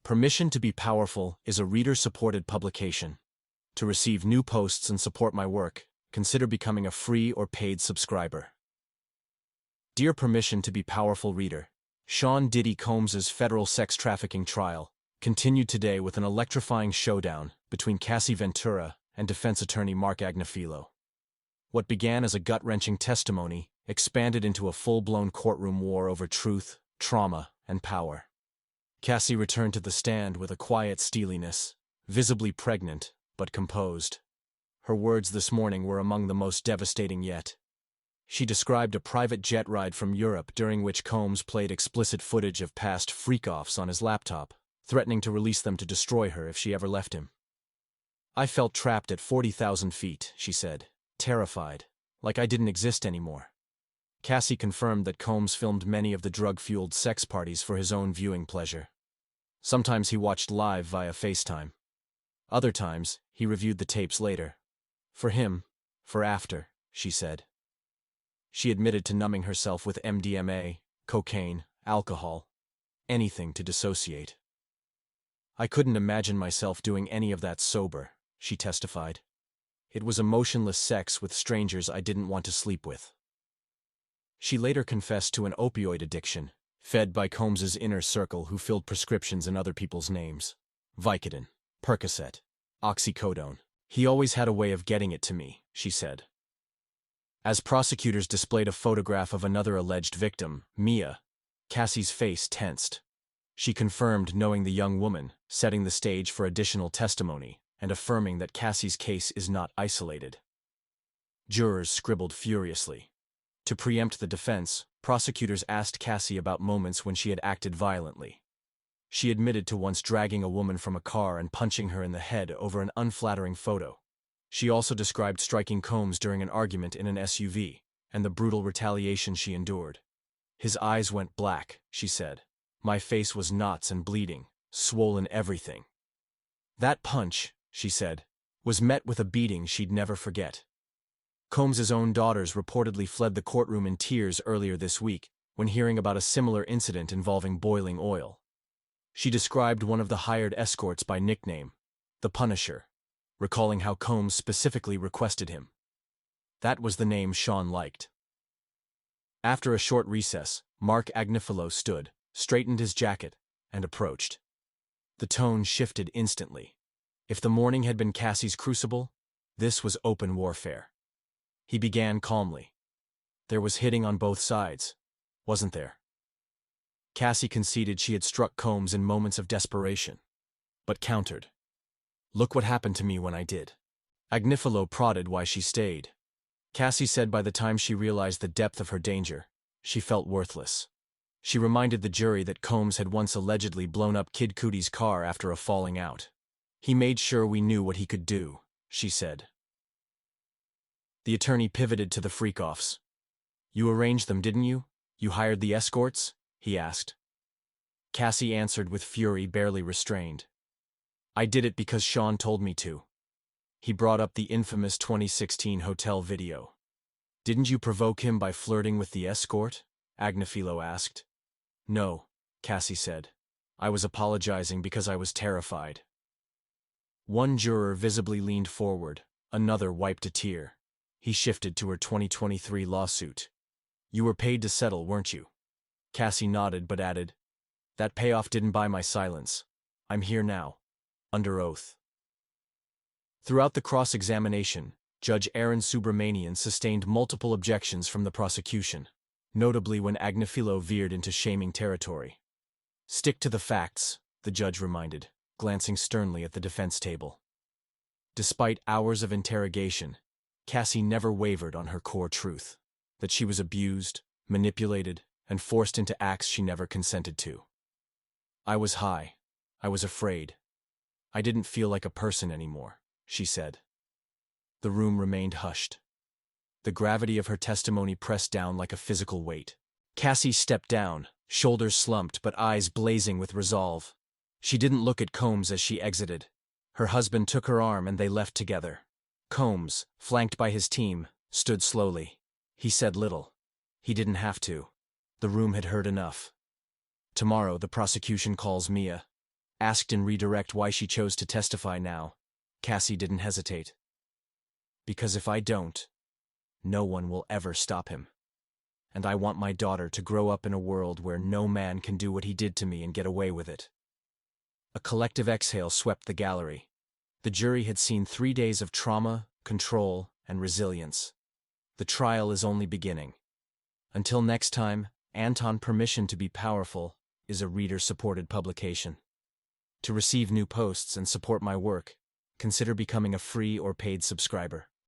Permission to be Powerful is a reader-supported publication. To receive new posts and support my work, consider becoming a free or paid subscriber. Dear Permission to be Powerful reader, Sean Diddy Combs's federal sex trafficking trial continued today with an electrifying showdown between Cassie Ventura and defense attorney Marc Agnifilo. What began as a gut-wrenching testimony expanded into a full-blown courtroom war over truth, trauma, and power. Cassie returned to the stand with a quiet steeliness, visibly pregnant but composed. Her words this morning were among the most devastating yet. She described a private jet ride from Europe during which Combs played explicit footage of past freak-offs on his laptop, threatening to release them to destroy her if she ever left him. I felt trapped at 40,000 feet, she said, terrified, like I didn't exist anymore. Cassie confirmed that Combs filmed many of the drug-fueled sex parties for his own viewing pleasure. Sometimes he watched live via FaceTime. Other times, he reviewed the tapes later. For him, for after, she said. She admitted to numbing herself with MDMA, cocaine, alcohol, anything to dissociate. I couldn't imagine myself doing any of that sober, she testified. It was emotionless sex with strangers I didn't want to sleep with. She later confessed to an opioid addiction, fed by Combs's inner circle who filled prescriptions in other people's names. Vicodin, Percocet, oxycodone. He always had a way of getting it to me, she said. As prosecutors displayed a photograph of another alleged victim, Mia, Cassie's face tensed. She confirmed knowing the young woman, setting the stage for additional testimony, and affirming that Cassie's case is not isolated. Jurors scribbled furiously. To preempt the defense, prosecutors asked Cassie about moments when she had acted violently. She admitted to once dragging a woman from a car and punching her in the head over an unflattering photo. She also described striking Combs during an argument in an SUV, and the brutal retaliation she endured. His eyes went black, she said. My face was knots and bleeding, swollen everything. That punch, she said, was met with a beating she'd never forget. Combs's own daughters reportedly fled the courtroom in tears earlier this week when hearing about a similar incident involving boiling oil. She described one of the hired escorts by nickname, the Punisher, recalling how Combs specifically requested him. That was the name Sean liked. After a short recess, Marc Agnifilo stood, straightened his jacket, and approached. The tone shifted instantly. If the morning had been Cassie's crucible, this was open warfare. He began calmly. There was hitting on both sides, wasn't there? Cassie conceded she had struck Combs in moments of desperation, but countered. Look what happened to me when I did. Agnifilo prodded why she stayed. Cassie said by the time she realized the depth of her danger, she felt worthless. She reminded the jury that Combs had once allegedly blown up Kid Cudi's car after a falling out. He made sure we knew what he could do, she said. The attorney pivoted to the freak-offs. You arranged them, didn't you? You hired the escorts? He asked. Cassie answered with fury barely restrained. I did it because Sean told me to. He brought up the infamous 2016 hotel video. Didn't you provoke him by flirting with the escort? Agnifilo asked. No, Cassie said. I was apologizing because I was terrified. One juror visibly leaned forward, another wiped a tear. He shifted to her 2023 lawsuit. You were paid to settle, weren't you? Cassie nodded but added, that payoff didn't buy my silence. I'm here now, under oath. Throughout the cross-examination, Judge Aaron Subramanian sustained multiple objections from the prosecution, notably when Agnifilo veered into shaming territory. Stick to the facts, the judge reminded, glancing sternly at the defense table. Despite hours of interrogation, Cassie never wavered on her core truth, that she was abused, manipulated, and forced into acts she never consented to. I was high. I was afraid. I didn't feel like a person anymore, she said. The room remained hushed. The gravity of her testimony pressed down like a physical weight. Cassie stepped down, shoulders slumped but eyes blazing with resolve. She didn't look at Combs as she exited. Her husband took her arm and they left together. Combs, flanked by his team, stood slowly. He said little. He didn't have to. The room had heard enough. Tomorrow the prosecution calls Mia. Asked in redirect why she chose to testify now, Cassie didn't hesitate. Because if I don't, no one will ever stop him. And I want my daughter to grow up in a world where no man can do what he did to me and get away with it. A collective exhale swept the gallery. The jury had seen 3 days of trauma, control, and resilience. The trial is only beginning. Until next time, Anton Permission to be Powerful is a reader-supported publication. To receive new posts and support my work, consider becoming a free or paid subscriber.